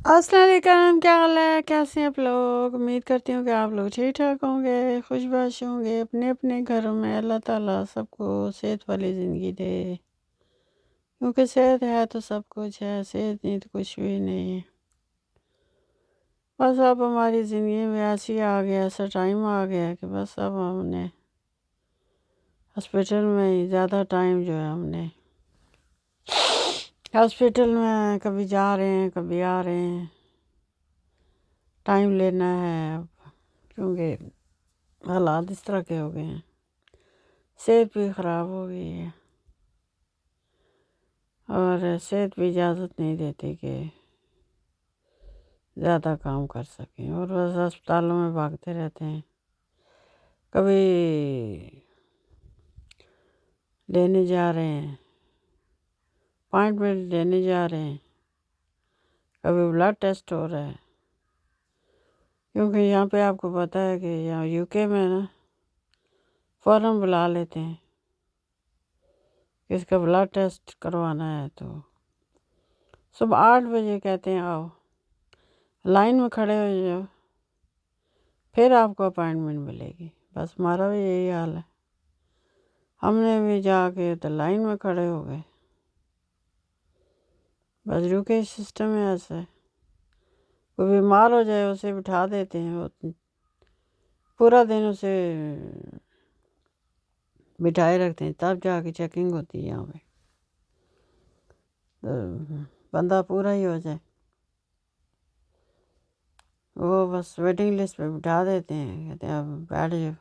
السلام علیکم، کیا حال ہے؟ کیسے ہیں آپ لوگ؟ امید کرتی ہوں کہ آپ لوگ ٹھیک ٹھاک ہوں گے، خوش باش ہوں گے، اپنے اپنے گھروں میں۔ اللہ تعالیٰ سب کو صحت والی زندگی دے، کیونکہ صحت ہے تو سب کچھ ہے، صحت نہیں تو کچھ بھی نہیں ہے۔ بس اب ہماری زندگی میں ایسی آ گیا، ایسا ٹائم آ گیا کہ بس اب ہم نے ہاسپٹل میں ہی زیادہ ٹائم جو ہے ہم نے ہاسپٹل میں کبھی جا رہے ہیں کبھی آ رہے ہیں، ٹائم لینا ہے اب، کیونکہ حالات اس طرح کے ہو گئے ہیں، صحت بھی خراب ہو گئی ہے اور صحت بھی اجازت نہیں دیتی کہ زیادہ کام کر سکیں، اور بس اسپتالوں میں بھاگتے رہتے ہیں، کبھی لینے جا رہے ہیں، اپائنٹمنٹ لینے جا رہے ہیں، کبھی بلڈ ٹیسٹ ہو رہا ہے، کیونکہ یہاں پہ آپ کو پتہ ہے کہ یہاں یو کے میں نا فوراً بلا لیتے ہیں کہ اس کا بلڈ ٹیسٹ کروانا ہے، تو صبح 8 بجے کہتے ہیں آؤ، لائن میں کھڑے ہو جاؤ، پھر آپ کو اپائنٹمنٹ ملے گی۔ بس ہمارا بھی یہی حال ہے، ہم نے بھی جا کے تو لائن میں کھڑے ہو گئے۔ بس یو کے سسٹم ہے ایسا ہے، کوئی بیمار ہو جائے اسے بٹھا دیتے ہیں، وہ پورا دن اسے بٹھائے رکھتے ہیں، تب جا کے چیکنگ ہوتی ہے یہاں پہ، تو بندہ پورا ہی ہو جائے وہ بس ویٹنگ لسٹ پہ بٹھا دیتے ہیں، کہتے ہیں اب بیٹھ جاؤ،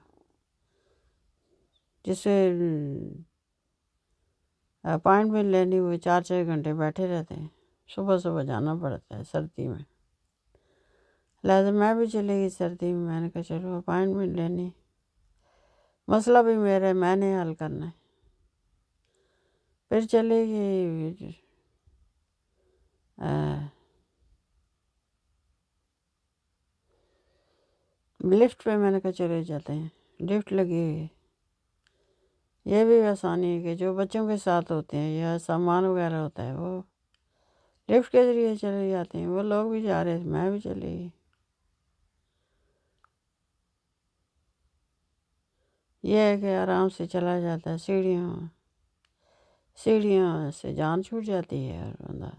جس سے اپائنٹمنٹ لینی ہوئی 4 6 گھنٹے بیٹھے رہتے ہیں، صبح صبح جانا پڑتا ہے سردی میں، لہٰذا میں بھی چلے گئی سردی میں، میں نے کہا چلو اپائنٹمنٹ لینی، مسئلہ بھی میرا ہے، میں نے حل کرنا ہے، پھر چلے گئی لفٹ پہ، میں نے کہا چلے جاتے ہیں، لفٹ لگی ہوئی ہے، یہ بھی آسانی ہے کہ جو بچوں کے ساتھ ہوتے ہیں یا سامان وغیرہ ہوتا ہے وہ لفٹ کے ذریعے چلے جاتے ہیں، وہ لوگ بھی جا رہے تھے، میں بھی چلی گئی۔ یہ ہے کہ آرام سے چلا جاتا ہے، سیڑھیاں سے جان چھوٹ جاتی ہے اور بندہ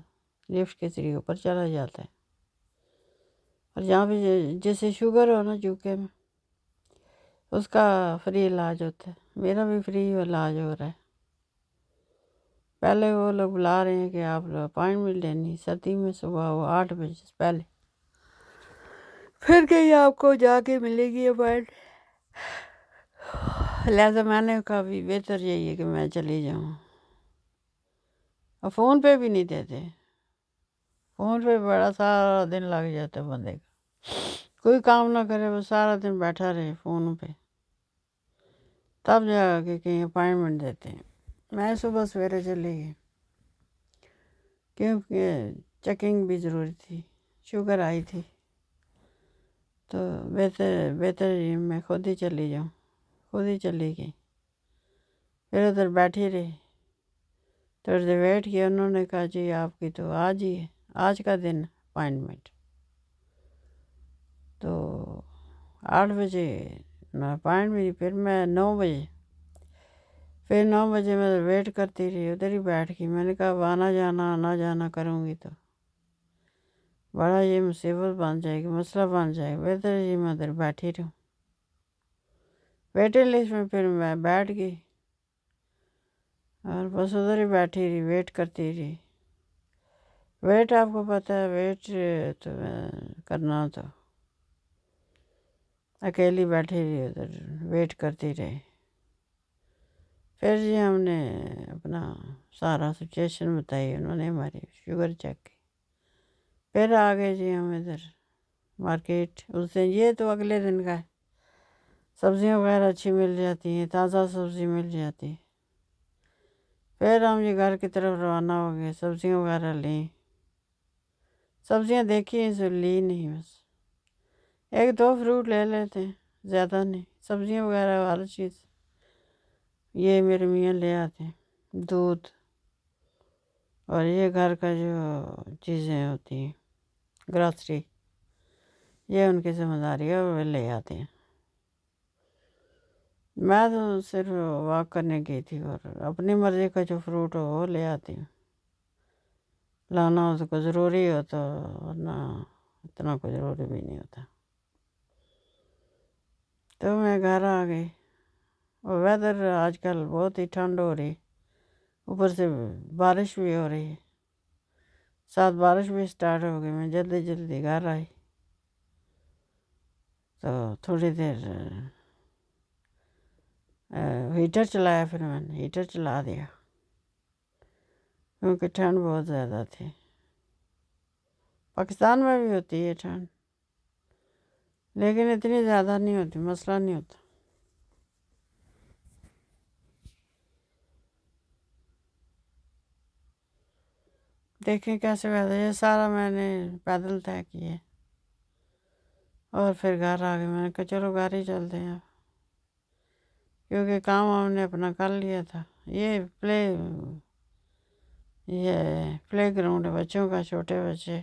لفٹ کے ذریعے اوپر چلا جاتا ہے۔ اور جہاں پہ جیسے شوگر ہو نا یوکے میں، اس کا فری علاج ہوتا ہے، میرا بھی فری علاج ہو رہا ہے۔ پہلے وہ لوگ بلا رہے ہیں کہ آپ لوگ اپائنٹمنٹ لینی سردی میں، صبح وہ 8 بجے سے پہلے، پھر کہیں آپ کو جا کے ملے گی اپائنٹمنٹ، لہٰذا میں نے کہا بھی بہتر یہی ہے کہ میں چلی جاؤں، اور فون پہ بھی نہیں دیتے، فون پہ بڑا سارا دن لگ جاتا ہے بندے کا، کوئی کام نہ کرے وہ سارا دن بیٹھا رہے فون پہ، تب جا کے کہیں اپائنٹمنٹ دیتے ہیں۔ میں صبح سویرے چلی گئی کیونکہ چیکنگ بھی ضروری تھی، شوگر آئی تھی، تو بہتر میں خود ہی چلی جاؤں، خود ہی چلی گئی، پھر ادھر بیٹھی رہی، تھوڑی دیر ویٹ کیا، انہوں نے کہا جی آپ کی تو آج ہی ہے، آج کا دن اپائنٹمنٹ، تو 8 بجے اپائنٹمنٹ، پھر میں 9 بجے، پھر 9 بجے میں ویٹ کرتی رہی، ادھر ہی بیٹھ گئی، میں نے کہا اب آنا جانا کروں گی تو بڑا یہ مصیبت بن جائے گی، مسئلہ بن جائے گا، بہتر جی میں ادھر بیٹھی رہوں، ویٹنگ لسٹ میں پھر میں بیٹھ گئی اور بس ادھر ہی بیٹھی رہی، ویٹ کرتی رہی، ویٹ آپ کو پتہ ہے، ویٹ تو کرنا تو اکیلی بیٹھی رہی ادھر، ویٹ کرتی رہی، پھر جی ہم نے اپنا سارا سچویشن بتائی، انہوں نے ہماری شوگر چیک کی، پھر آ گئے جی ہم ادھر مارکیٹ، اس دن یہ تو اگلے دن کا ہے، سبزیاں وغیرہ اچھی مل جاتی ہیں، تازہ سبزی مل جاتی ہے، پھر ہم یہ گھر کی طرف روانہ ہو گئے، سبزیاں وغیرہ لیں، سبزیاں دیکھی ہیں سو لی نہیں، بس 1 2 فروٹ لے لیتے ہیں، زیادہ نہیں، سبزیاں وغیرہ ہر چیز یہ میرے میاں لے آتے ہیں، دودھ اور یہ گھر کا جو چیزیں ہوتی ہیں، گراسری، یہ ان کی ذمہ داری ہے، وہ لے آتے ہیں۔ میں تو صرف واک کرنے گئی تھی اور اپنی مرضی کا جو فروٹ ہو وہ لے آتی ہوں، لانا اس کو ضروری ہو تو، ورنہ اتنا کوئی ضروری بھی نہیں ہوتا۔ تو میں گھر آ گئی، اور ویدر آج کل بہت ہی ٹھنڈ ہو رہی، اوپر سے بارش بھی ہو رہی ہے، ساتھ بارش بھی سٹارٹ ہو گئی۔ میں جلدی جلدی گھر آئی، تو تھوڑی دیر ہیٹر چلایا، پھر میں نے ہیٹر چلا دیا کیونکہ ٹھنڈ بہت زیادہ تھی۔ پاکستان میں بھی ہوتی ہے ٹھنڈ، لیکن اتنی زیادہ نہیں ہوتی، مسئلہ نہیں ہوتا۔ دیکھیں کیسے ویدر، یہ سارا میں نے پیدل طے کیے، اور پھر گھر آ گئے۔ میں نے کہا چلو گھر ہی چلتے ہیں، کیونکہ کام ہم نے اپنا کر لیا تھا۔ یہ پلے گراؤنڈ ہے بچوں کا، چھوٹے بچے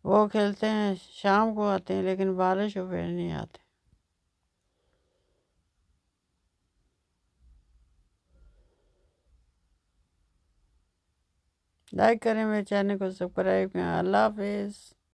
وہ کھیلتے ہیں، شام کو آتے ہیں، لیکن بارش ہو پھر نہیں آتے۔ لائک کریں میرے چینل کو، سبسکرائب کریں۔ اللہ حافظ۔